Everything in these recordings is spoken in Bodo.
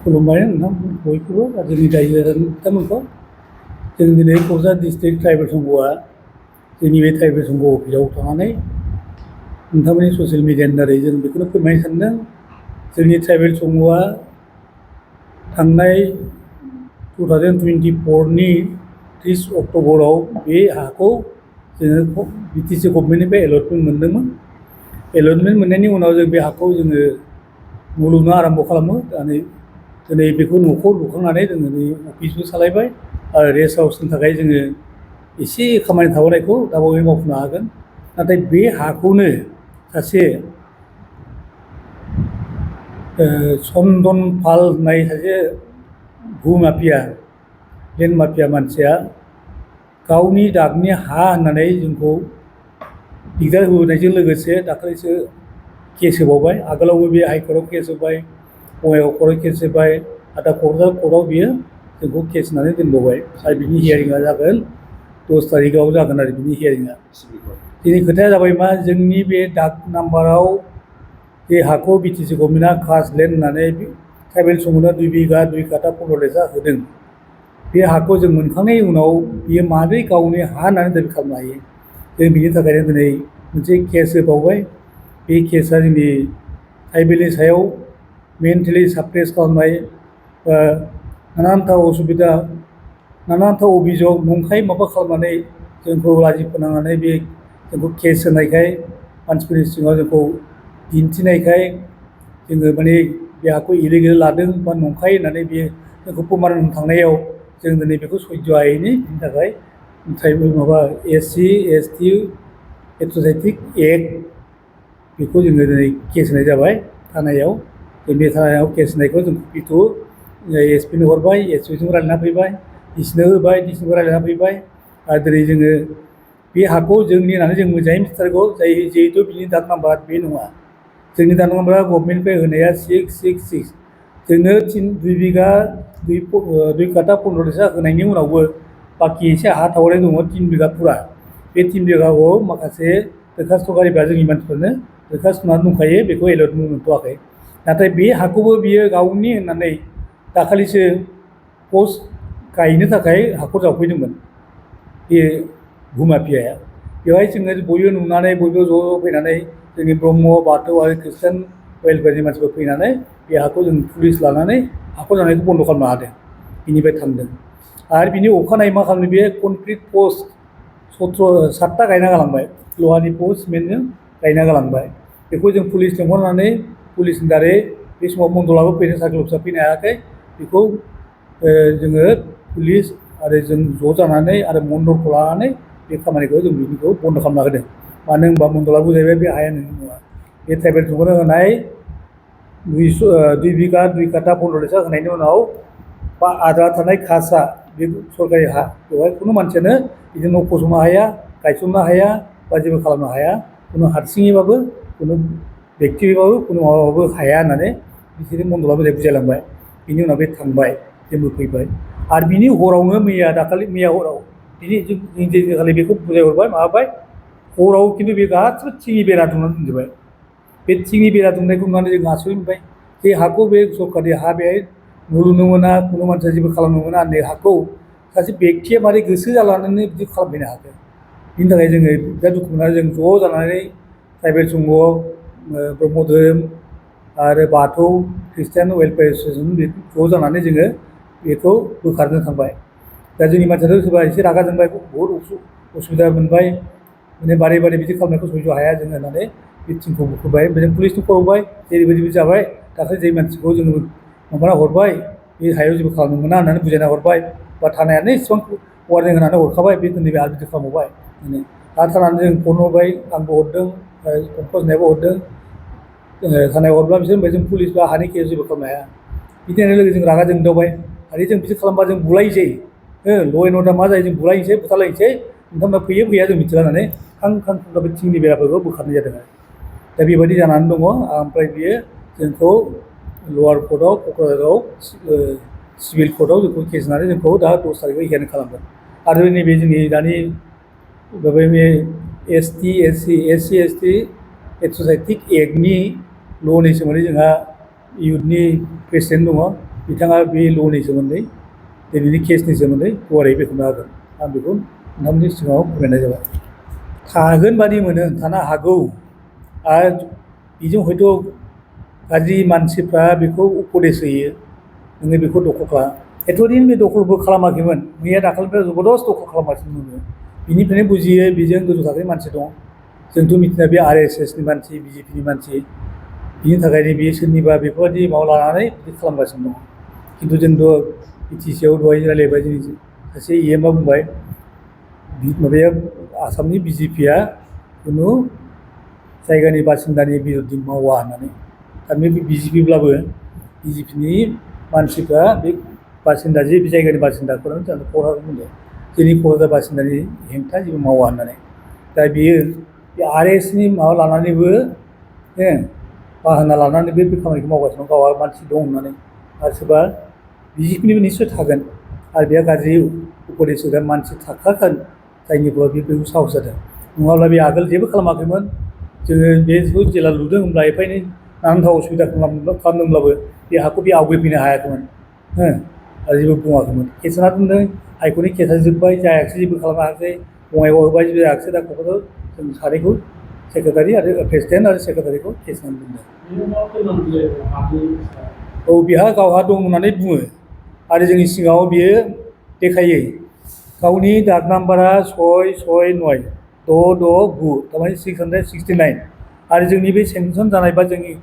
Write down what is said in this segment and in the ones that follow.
खुलुमबाय नोंथां बयखौबो जोंनि रायजो बिथांमोनखौ जों दिनै क'क्राझार डिस्ट्रिक्ट ट्राइबेल संघआ जोंनि बे ट्राइबेल संघ अफिसाव थांनानै नोंथांमोननि ससियेल मिडियानि दारै जों बेखौनो फोरमायनो सानदों जोंनि ट्राइबेल संघआ थांनाय 2024नि 30 अक्ट'बराव बे हाखौ जोङो बिटिसि गभर्नमेन्टनिफ्राय एलटमेन्ट मोनदोंमोन। एलटमेन्ट मोननायनि उनाव जों बे हाखौ जोङो न' लुनो आराम्भ खालामो। दिनै बेखौ न'खौ लुखांनानै जोङो नै अफिसबो सालायबाय आरो रेस्ट हाउसनि थाखाय जोङो एसे खामानि थाबावनायखौ दा बावै मावफुंनो हागोन। नाथाय बे हाखौनो सासे चन्दन पाल होननाय सासे भुमाफिया लेन्ड माफिया मानसिया गावनि दागनि हा होननानै जोंखौ दिगदार होबोनायजों लोगोसे दाखालिसो केस होबावबाय। आगोलावबो बे हाइकर्टआव केस होबाय, बङाइगाव कर्टआव केस होबाय, आरो दा क'क्राझार कर्टआव बियो जोंखौ केस होनानै दोनबावबाय। आरो बिनि हियारिंआ जागोन 10 तारिखआव जागोन आरो बिनि हियारिंआ। दिनै खोथाया जाबाय मा, जोंनि बे दाग नाम्बाराव बे हाखौ बिटिसि गभर्नमेन्टआ कास्ट लेन्ड होननानै ट्राइबेल संघनो 2 बिघा 2 काटा 15 लेसा होदों। बे हाखौ जों मोनखांनायनि उनाव बियो माबोरै गावनि हा होननानै दाबि खालामनो हायो? जों बिनि थाखायनो दिनै मोनसे केस होबावबाय। बे केसआ जोंनि ट्राइबेलनि सायाव मेन्टेलि साप्रेस खालामनाय, नानानथा असुबिदा, नानानथा अभियोग नंखाय माबा खालामनानै जोंखौ लाजि फोनांनानै बे जोंखौ केस होनायखाय मानसिफोरनि सिगाङाव जोंखौ दिन्थिनायखाय जोङो माने बे हाखौ इलिगेल लादों बा नंखाय होननानै बियो जोंखौ प्रमान होनो थांनायाव जों दिनै बेखौ सैज' हायैनि बिनि थाखाय ट्राइबेल SC ST एट्र'सिटि एक्ट बेखौ जोङो दिनै केस होनाय जाबाय थानायाव। जों बे थानायाव केस होनायखौ जों कपि एसपिनो हरबाय, एसपिजों रायज्लायना फैबाय, डिसिनो होबाय, डिसिनोबो रायज्लायना फैबाय। आरो दिनै जोङो बे हाखौ जोंनि होननानै जों मोजाङै मिथिथारगौ, जिहेतु बिनि दाग नाम्बार बे नङा। जोंनि दाग नाम्बारा गभर्नमेन्टनिफ्राय होनाया 666। जोंनो 2 बिघा 2 काटा 15 लेसा होनायनि उनावबो बाखि एसे हा थाबावनाय दङ 3 बिघा फुरा। बे 3 बिघाखौ माखासे दरखास्त'कारिफ्रा जोंनि मानसिफोरनो दरखास्त होनानै दंखायो, बेखौ एलटमेन्ट मोनथ'वाखै। नाथाय बे हाखौबो बियो गावनि होननानै दाखालिसो पस्ट गायनो थाखाय हाखर जावफैदोंमोन बे भुमाफियाया। बेवहाय जोङो बयबो नुनानै बयबो ज' फैनानै जोंनि ब्रह्म, बाथौ आरो खृष्टान वेलफेयारनि मानसिफोर फैनानै बे हाखौ जों पुलिस लानानै हाखर जावनायखौ बन्द' खालामनो हादों। बिनिफ्राय थांदों। आरो बिनि अखानायै मा खालामदों, बे कनक्रिट पस्ट 7ता गायना गालांबाय, लहानि पस्ट सिमेन्टजों गायना गालांबाय। बेखौ जों पुलिस लिंहरनानै पुलिसनि दारै बे समाव मन्दलाबो फैदों, सार्कोल अफिसार फैनो हायाखै। बेखौ जोङो पुलिस आरो जों ज' जानानै आरो मन्दलखौ लानानै बे खामानिखौ जों बिनिखौ बन्द' खालामना होदों। मानो होनबा मन्दला बुजायबाय बे हाया नोंनि नङा। बे ट्राइबेल संघनो होनाय 2 बिघा 2 काटा 15 लेसा होनायनि उनाव बा आद्रा थानाय खासा बे सरकारि हा, बेवहाय खुनु मानसियानो बिदिनो न' फसंनो हाया, गायसननो हाया बा जेबो खालामनो हाया। खुनु हारसिङैबाबो, खुनु बेक्तिबाबो, खुनु माबाबाबो हाया होननानै बिसोरो मन्दला मोजाङै बुजायलांबाय। बिनि उनाव बे थांबाय, जोंबो फैबाय। आरो बिनि हरावनो मैया हराव बिनि खालि बेखौ बुजायहरबाय माबाबाय, हराव खिन्थु बे गासिबो थिंनि बेरा दुमनानै दोनजोबबाय। बे थिंनि बेरा दुमनायखौ नुनानै जों आसरित मोनबाय। जे हाखौ बे सरकारि हा, बेहाय न' लुनो मोना, खुनु मानसिया जेबो खालामनो मोना होननाय हाखौ सासे बेक्तिया मारै गोसो जालानानै बिदि खालामफैनो हाखो? बिनि थाखाय जोङो बिराद दुखु मोननानै जों ज' जानानै ट्राइबेल संघ, ब्रह्म धोरोम आरो बाथौ, खृष्टान वेलफेयार एस'सियेसन ज' जानानै जोङो बेखौ बोखारनो थांबाय। दा जोंनि मानसियाथ' सोरबा एसे रागा जोंबाय, बहुद उसुबिदा मोनबाय, माने बारे बारे बिदि खालामनायखौ सैज' हाया जोङो होननानै बे थिंखौ बुखुबाय। ओमफ्राय जों पुलिसनो खबर हरबाय, जेरैबायदि जाबाय दाखालि जे मानसिखौ जोङो माबाना हरबाय, बे हायाव जेबो खालामनो मोना होननानै बुजायना हरबाय, बा थानायानो इसेबां वारनिं होनानै हरखाबाय, बे दिनै आरो बिदि खालामबावबाय। आरो थानानै जों फन हरबाय, आंबो हरदों, पंकज होननायाबो हरदों। थानायाव हरब्ला बिसोर होनबाय जों पुलिस बा हानि केस जेबो खालामनो हाया। बिदि होननाय लोगो जों रागा जोंदावबाय। आरो जों बिदि खालामबा जों बुलायनोसै, ल' एन्ड अर्डार मा जायो, जों बुलायनोसै, बुथारलायनोसै, नोंथांमोना फैयो फैया जों मिथिला होननानै खां बे थिंनि बेराफोरखौ बोखारनाय जादों आरो। दा बेबायदि जानानै दङ। ओमफ्राय बियो जोंखौ लवार कर्टआव, क'क्राझाराव सिभिल कर्टआव जोंखौ केस होनानै जोंखौ दा 10 तारिखआव हियारिं खालामगोन। आरो नैबे जोंनि दानि बे SC ST एट्र'सिटि एक्टनि ल'नि सोमोन्दै जोंहा इउथनि प्रेसिडेन्ट दङ, बिथाङा बे ल'नि सोमोन्दै दिनैनि केसनि सोमोन्दै गुवारै बेखेवना होगोन आं बेखौ नोंथांमोननि सिगाङाव फोरमायनाय जाबाय। थागोन बादि मोनो, थानो हागौ, आरो बेजों हयथ' गाज्रि मानसिफ्रा बेखौ उपदेश होयो नोङो बेखौ दखल खालाम। एथ'दिन बे दखलबो खालामाखैमोन, मैया दाखालिनिफ्राय जबरदस्त दखल खालामगासिनो दङ। बिनिफ्रायनो बुजियो बेजों गोजौ थाखोनि मानसि दं। जोंथ' मिथिनाय बे RSSनि मानसि, BJPनि मानसि, बिनि थाखायनो बेयो सोरनिबा बेफोरबायदि माबा लानानै बिदि खालामगासिनो दं। खिन्थु जोंथ' BTC आव दहाय रायलायबाय, जोंनि सासे EMआ बुंबाय माबाया आसामनि BJPआ खुनु जायगानि बासिन्दानि बिरुद्ध मावा होननानै। थारमाने बे BJPब्लाबो BJPनि मानसिफ्रा बे बासिन्दा जे बे जायगानि बासिन्दाखौनो जों क'क्राझार बुंदों, जोंनि क'क्राझार बासिन्दानि हेंथा जेबो मावा होननानै। दा बेयो बे RSSनि माबा लानानैबो बाहाना लानानै बे खामानिखौ मावगासिनो दं, गावहा मानसि दं होननानै। आरो सोरबा BJPनिबो निस्सय थागोन, आरो बेहा गाज्रि उपदेश होग्रा मानसि थाखागोन, जायनि फलाव बे बेखौ साहस जादों। नङाब्ला बे आगोल जेबो खालामाखैमोन। जोङो बेखौ जेला लुदों होनब्ला एफा एनै नांथाव असुबिदा खालामदोंब्लाबो बे हाखौ बे आवग्रिफैनो हायाखैमोन, आरो जेबो बुङाखैमोन। केसआ दोनदों, हाइकर्टनि केसा जोब्बाय, जायाखिसै, जेबो खालामनो हायाखै, बङाइगावआव होबाय, जेबो जायाखिसै। दा क'क्राझार जों सानैखौ सेक्रेटारि आरो प्रेसिडेन्ट आरो सेक्रेटारिखौ केस होनानै दोनदों। औ, बेहा गावहा दं होननानै बुङो, आरो जोंनि सिगाङाव बियो देखायो। गावनि डाक नाम्बारा 669 669, थारमाने 669। आरो जोंनि बे सेंसन जानाय बा जोंनि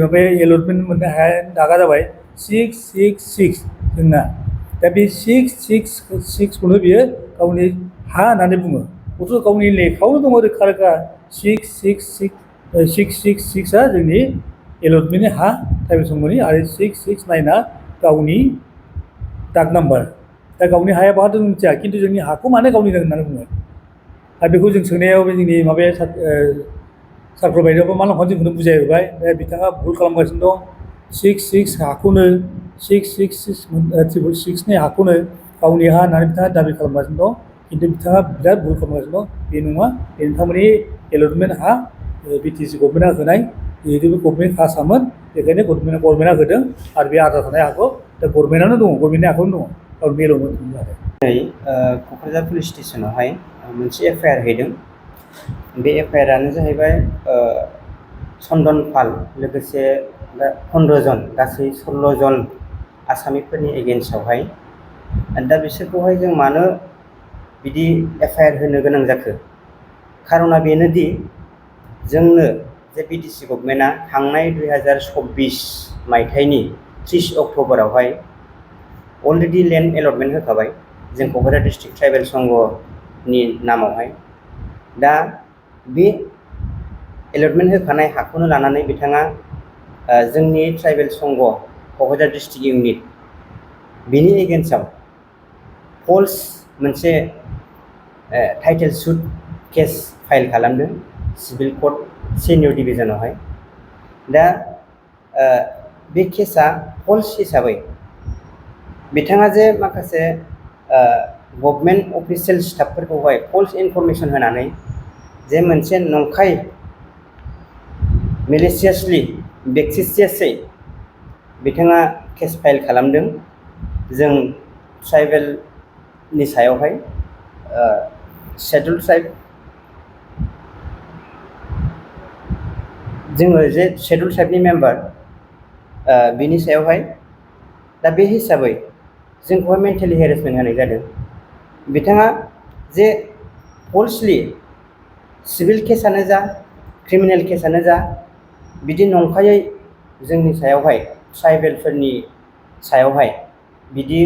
माबाया एलटमेन्ट मोननो हाया डाकआ जाबाय 666 जोंना। दा बे 666खौनो बियो गावनि हा होननानै बुङो। अथ'च' गावनि लेखायावनो दङ रोखा रोखा 666आ जोंनि एलटमेन्टनि हा ट्राइबेल संघनि, आरो 669आ गावनि डाक नाम्बार। दा गावनि हाया बहा दं मिथिया, खिन्थु जोंनि हाखौ मानो गावनि होननानै बुङो। आरो बेखौ जों सोंनायाव बे जोंनि माबाया सार्कोल बायदियावबो मा लांफानो जोंखौनो बुजायहोबाय। दा बिथाङा भुल खालामगासिनो दं। 66 हाखौनो 666नि हाखौनो गावनि हा होननानै बिथाङा दाबि खालामगासिनो दं। खिन्थु बिथाङा बिराद भुल खालामगासिनो दं। बे नङा, बे नोंथांमोननि एलटमेन्ट हा, BTC गभर्नमेन्टआ होनाय। जिहेतु बे गभर्नमेन्ट कासआमोन, बेखायनो गभर्नमेन्टआ होदों, आरो बे आद्रा थानाय हाखौ दा गभर्नमेन्टआनो दङ, गभर्नमेन्टनि आखायावनो दङ, गावनि बेल'मोन आरो। क'क्राझार पुलिस स्टेसनावहाय मोनसे FIR हैदों। बे FIRआनो जाहैबाय चन्दन पाल लोगोसे 15 जन, गासै 16 जन आसामिफोरनि एगेन्स्टआवहाय। दा बिसोरखौहाय जों मानो बिदि FIR होनो गोनां जाखो? खारना बेनोदि जोंनो जे BTC गभर्नमेन्टआ थांनाय 2024 मायथाइनि 30 अक्ट'बरावहाय अलरेडि लेन्ड एलटमेन्ट होखाबाय जों क'क्राझार डिस्ट्रिक्ट ट्राइबेल संघनि नामावहाय। दा बे एलटमेन्ट होखानाय हाखौनो लानानै बिथाङा जोंनि ट्राइबेल संघ क'क्राझार डिस्ट्रिक्ट इउनिट, बिनि एगेन्स्टआव फल्स मोनसे टाइटेल सुट केस फाइल खालामदों सिभिल कर्ट सिनियर डिभिजनावहाय। दा बे केसा फल्स हिसाबै बिथाङा जे माखासे गभर्नमेन्ट अफिसियेल स्टाफफोरखौहाय फल्स इनफरमेसन होनानै जे मोनसे नंखाय मेलिसियासलि भेक्सिसियासै बिथाङा केस फाइल खालामदों जों ट्राइबेलनि सायावहाय। शेड्युल ट्राइब, जोङो जे शेड्युल ट्राइबनि मेम्बार, बिनि सायावहाय। दा बे हिसाबै जोंखौहाय मेन्टेलि हेरेसमेन्ट होनाय जादों। बिथाङा जे फल्सलि सिभिल केसानो जा क्रिमिनेल केसानो जा बिदि नंखायै जोंनि सायावहाय ट्राइबेलफोरनि सायावहाय बिदि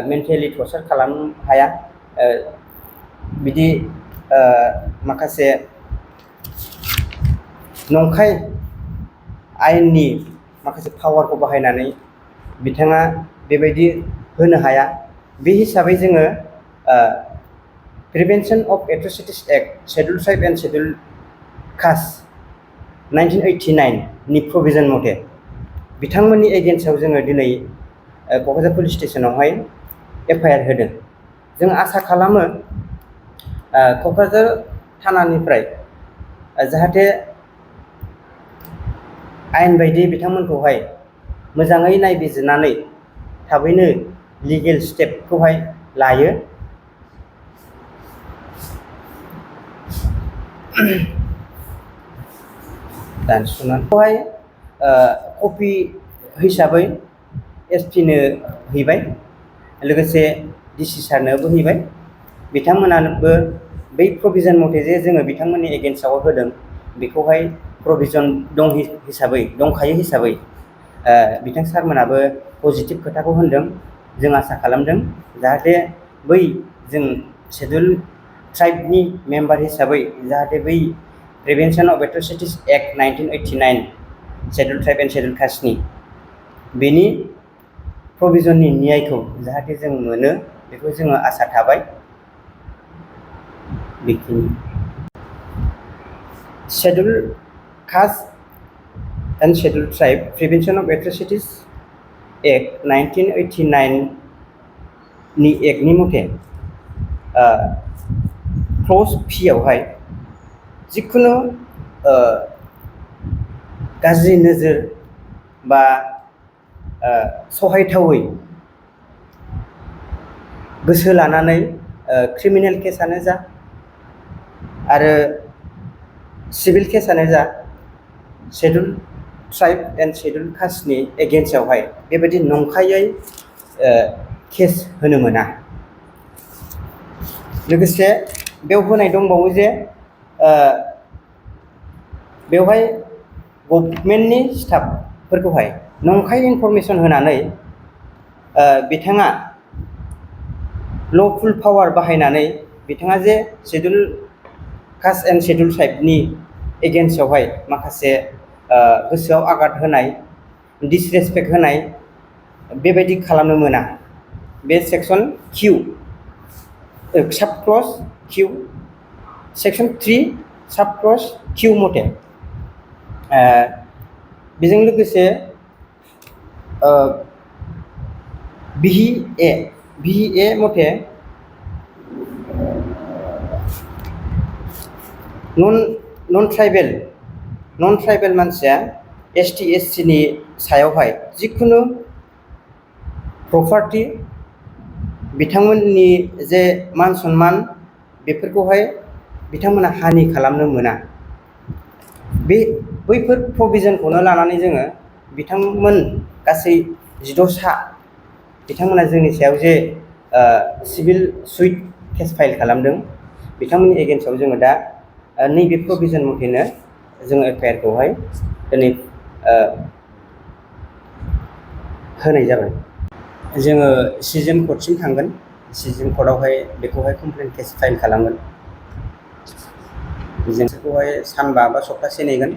मेन्टेलि टर्चार खालामनो हाया। बिदि माखासे नंखाय आयेननि माखासे पावारखौ बाहायनानै बिथाङा बेबायदि होनो हाया। बे हिसाबै जोङो prevention of atrocities act schedule tribe and schedule caste 1989 नि प्रभिजन मथे बिथांमोननि एगेन्स्टआव जोङो दिनै क'क्राझार पुलिस स्टेसनावहाय FIR होदों। जों आसा खालामो क'क्राझार थानानिफ्राय जाहाथे आयेन बायदियै बिथांमोनखौहाय मोजाङै नायबिजिरनानै थाबैनो लिगेल स्टेपखौहाय लायो। दानस'नानैहाय कपि हिसाबै एसपिनो हैबाय, लोगोसे डिसि सारनोबो हैबाय। बिथांमोनाबो बै प्रभिजन मथे जे जोङो बिथांमोननि एगेन्स्टआव होदों बेखौहाय प्रभिजन दंखायो हिसाबै बिथां सारमोनाबो पजिटिभ खोथाखौ होनदों। जों आसा खालामदों जाहाथे बै जों शेड्युल ट्राइबनि मेम्बार हिसाबै जाहाथे बै prevention of atrocities act 1989 schedule tribe and schedule कास्टनि बेनि प्रभिजननि न्यायखौ जाहाथे जों मोनो बेखौ जोङो आसा थाबाय। बेखिनि schedule caste and schedule tribe prevention of atrocities act 1989 नि एक्टनि मथे क्लज पि आवहाय जिखुनु गाज्रि नोजोर बा सहायथावै गोसो लानानै क्रिमिनेल केसआनो जा आरो सिभिल केसआनो जा शेड्युल ट्राइब एन्ड शेड्युल कास्टनि एगेन्स्टआवहाय बेबायदि नंखायै केस होनो मोना। लोगोसे बेयाव होनाय दंबावो जे बेवहाय गभर्नमेन्टनि स्टाफफोरखौहाय नंखाय इनफरमेसन होनानै बिथाङा लफुल पावार बाहायनानै बिथाङा जे शेड्युल कास्ट एन्ड शेड्युल ट्राइबनि एगेन्स्टआवहाय माखासे गोसोआव आघात होनाय, डिसरेसपेक्ट होनाय बेबायदि खालामनो मोना। बे सेक्सन किउ साब क्लज किउ सेक्सन 3 साब क्लज किउ मथे बेजों लोगोसे बिए मथे नन ट्राइबेल मानसिया एसटि एससिनि सायावहाय जिखुनु प्रपार्टि बिथांमोननि जे मान सन्मान बेफोरखौहाय बिथांमोना हानि खालामनो मोना। बैफोर प्रभिजनखौनो लानानै जोङो बिथांमोन गासै 16 सा बिथांमोना जोंनि सायाव जे सिभिल सुइट केस फाइल खालामदों बिथांमोननि एगेन्स्टआव जोङो दा नैबे प्रभिजन मथेनो जोङो एफआइआरखौहाय दिनै होनाय जाबाय। जोङो सिजेम कर्टसिम थांगोन, सिजेम कर्टआवहाय बेखौहाय कमप्लेन केस फाइल खालामगोन। जों बेखौहाय सानबा बा सप्तासे नेगोन।